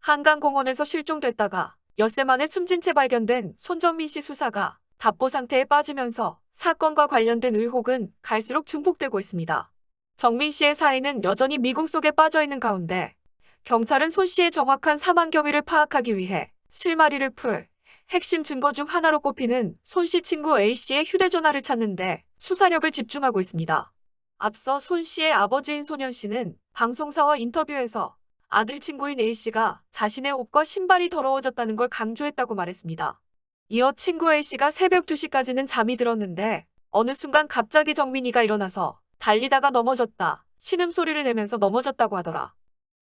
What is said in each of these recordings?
한강공원에서 실종됐다가 엿새 만에 숨진 채 발견된 손정민 씨 수사가 답보 상태에 빠지면서 사건과 관련된 의혹은 갈수록 증폭되고 있습니다. 정민 씨의 사인은 여전히 미궁 속에 빠져 있는 가운데 경찰은 손 씨의 정확한 사망 경위를 파악하기 위해 실마리를 풀 핵심 증거 중 하나로 꼽히는 손 씨 친구 A 씨의 휴대전화를 찾는데 수사력을 집중하고 있습니다. 앞서 손 씨의 아버지인 소년 씨는 방송사와 인터뷰에서 아들 친구인 A 씨가 자신의 옷과 신발이 더러워졌다는 걸 강조했다고 말했습니다. 이어 친구 A 씨가 새벽 2시까지는 잠이 들었는데 어느 순간 갑자기 정민이가 일어나서 달리다가 넘어졌다. 신음소리를 내면서 넘어졌다고 하더라.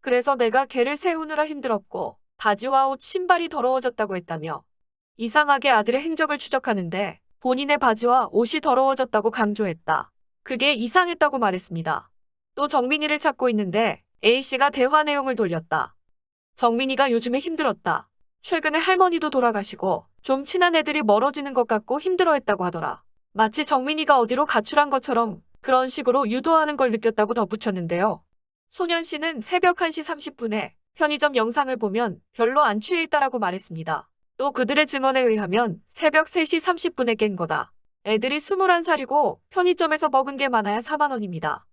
그래서 내가 걔를 세우느라 힘들었고 바지와 옷, 신발이 더러워졌다고 했다며 이상하게 아들의 행적을 추적하는데 본인의 바지와 옷이 더러워졌다고 강조했다. 그게 이상했다고 말했습니다. 또 정민이를 찾고 있는데 A씨가 대화 내용을 돌렸다. 정민이가 요즘에 힘들었다. 최근에 할머니도 돌아가시고 좀 친한 애들이 멀어지는 것 같고 힘들어했다고 하더라. 마치 정민이가 어디로 가출한 것처럼 그런 식으로 유도하는 걸 느꼈다고 덧붙였는데요. 소년 씨는 새벽 1시 30분에 편의점 영상을 보면 별로 안 취해 있다라고 말했습니다. 또 그들의 증언에 의하면 새벽 3시 30분에 깬 거다. 애들이 21살이고 편의점에서 먹은 게 많아야 4만 원입니다.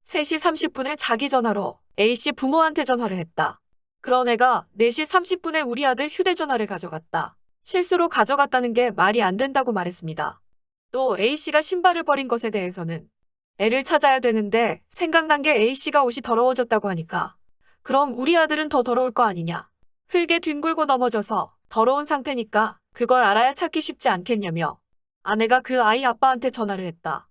3시 30분에 자기 전화로 A씨 부모한테 전화를 했다. 그런 애가 4시 30분에 우리 아들 휴대전화를 가져갔다. 실수로 가져갔다는 게 말이 안 된다고 말했습니다. 또 A씨가 신발을 버린 것에 대해서는 애를 찾아야 되는데 생각난 게 A씨가 옷이 더러워졌다고 하니까 그럼 우리 아들은 더 더러울 거 아니냐. 흙에 뒹굴고 넘어져서 더러운 상태니까 그걸 알아야 찾기 쉽지 않겠냐며 아내가 그 아이 아빠한테 전화를 했다.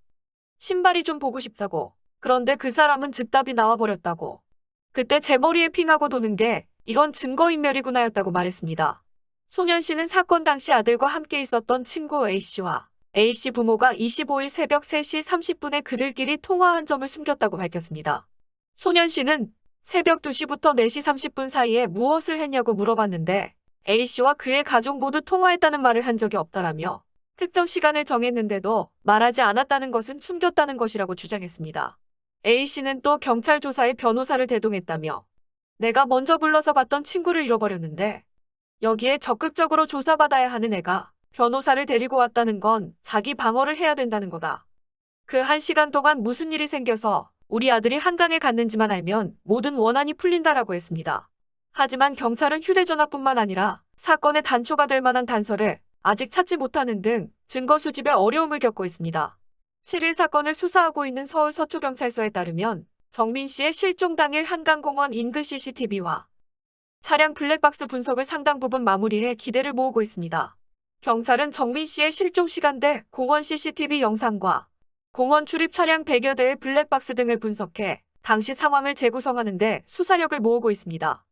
신발이 좀 보고 싶다고. 그런데 그 사람은 즉답이 나와버렸다고. 그때 제 머리에 핑하고 도는 게 이건 증거인멸이구나였다고 말했습니다. 소년 씨는 사건 당시 아들과 함께 있었던 친구 A씨와 A씨 부모가 25일 새벽 3시 30분에 그들끼리 통화한 점을 숨겼다고 밝혔습니다. 소년 씨는 새벽 2시부터 4시 30분 사이에 무엇을 했냐고 물어봤는데 A씨와 그의 가족 모두 통화했다는 말을 한 적이 없다라며 특정 시간을 정했는데도 말하지 않았다는 것은 숨겼다는 것이라고 주장했습니다. A씨는 또 경찰 조사에 변호사를 대동했다며 내가 먼저 불러서 봤던 친구를 잃어버렸는데 여기에 적극적으로 조사받아야 하는 애가 변호사를 데리고 왔다는 건 자기 방어를 해야 된다는 거다. 그 1시간 동안 무슨 일이 생겨서 우리 아들이 한강에 갔는지만 알면 모든 원한이 풀린다라고 했습니다. 하지만 경찰은 휴대전화뿐만 아니라 사건의 단초가 될 만한 단서를 아직 찾지 못하는 등 증거 수집에 어려움을 겪고 있습니다. 7일 사건을 수사하고 있는 서울 서초경찰서에 따르면 정민 씨의 실종 당일 한강공원 인근 CCTV와 차량 블랙박스 분석을 상당 부분 마무리해 기대를 모으고 있습니다. 경찰은 정민 씨의 실종 시간대 공원 CCTV 영상과 공원 출입 차량 100여 대의 블랙박스 등을 분석해 당시 상황을 재구성하는 데 수사력을 모으고 있습니다.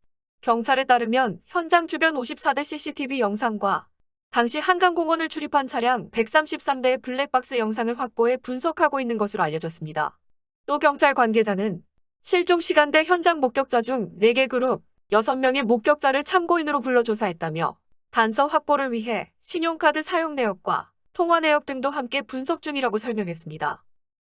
경찰에 따르면 현장 주변 54대 CCTV 영상과 당시 한강공원을 출입한 차량 133대의 블랙박스 영상을 확보해 분석하고 있는 것으로 알려졌습니다. 또 경찰 관계자는 실종 시간대 현장 목격자 중 4개 그룹 6명의 목격자를 참고인으로 불러 조사했다며 단서 확보를 위해 신용카드 사용 내역과 통화 내역 등도 함께 분석 중이라고 설명했습니다.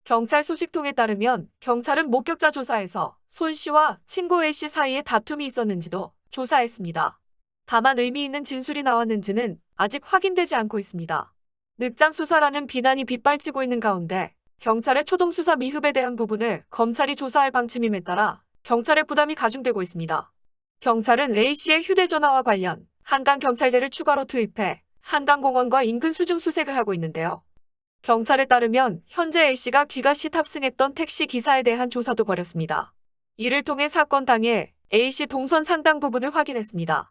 경찰 소식통에 따르면 경찰은 목격자 조사에서 손 씨와 친구 A 씨 사이에 다툼이 있었는지도 조사했습니다. 다만 의미 있는 진술이 나왔는지는 아직 확인되지 않고 있습니다. 늑장 수사라는 비난이 빗발치고 있는 가운데 경찰의 초동 수사 미흡에 대한 부분을 검찰이 조사할 방침임에 따라 경찰의 부담이 가중되고 있습니다. 경찰은 A씨의 휴대전화와 관련 한강경찰대를 추가로 투입해 한강공원과 인근 수중 수색을 하고 있는데요. 경찰에 따르면 현재 A씨가 귀가시 탑승했던 택시 기사에 대한 조사도 벌였습니다. 이를 통해 사건 당일 A씨 동선 상당 부분을 확인했습니다.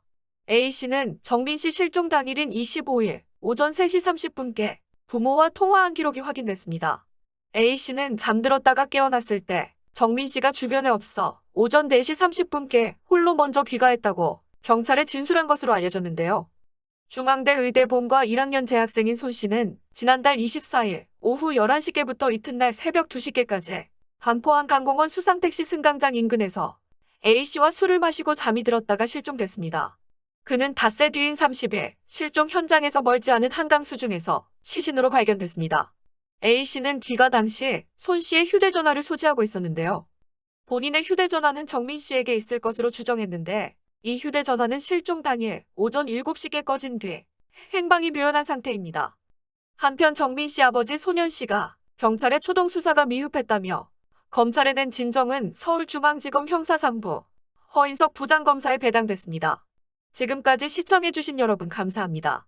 A씨는 정민 씨 실종 당일인 25일 오전 3시 30분께 부모와 통화한 기록이 확인됐습니다. A씨는 잠들었다가 깨어났을 때 정민 씨가 주변에 없어 오전 4시 30분께 홀로 먼저 귀가했다고 경찰에 진술한 것으로 알려졌는데요. 중앙대 의대본과 1학년 재학생인 손 씨는 지난달 24일 오후 11시께부터 이튿날 새벽 2시께까지 반포 한강공원 수상택시 승강장 인근에서 A씨와 술을 마시고 잠이 들었다가 실종됐습니다. 그는 닷새 뒤인 30일 실종 현장에서 멀지 않은 한강 수중에서 시신으로 발견됐습니다. A씨는 귀가 당시 손 씨의 휴대전화를 소지하고 있었는데요. 본인의 휴대전화는 정민 씨에게 있을 것으로 추정했는데 이 휴대전화는 실종 당일 오전 7시께 꺼진 뒤 행방이 묘연한 상태입니다. 한편 정민 씨 아버지 소년 씨가 경찰의 초동 수사가 미흡했다며 검찰에 낸 진정은 서울중앙지검 형사 3부 허인석 부장검사에 배당됐습니다. 지금까지 시청해주신 여러분 감사합니다.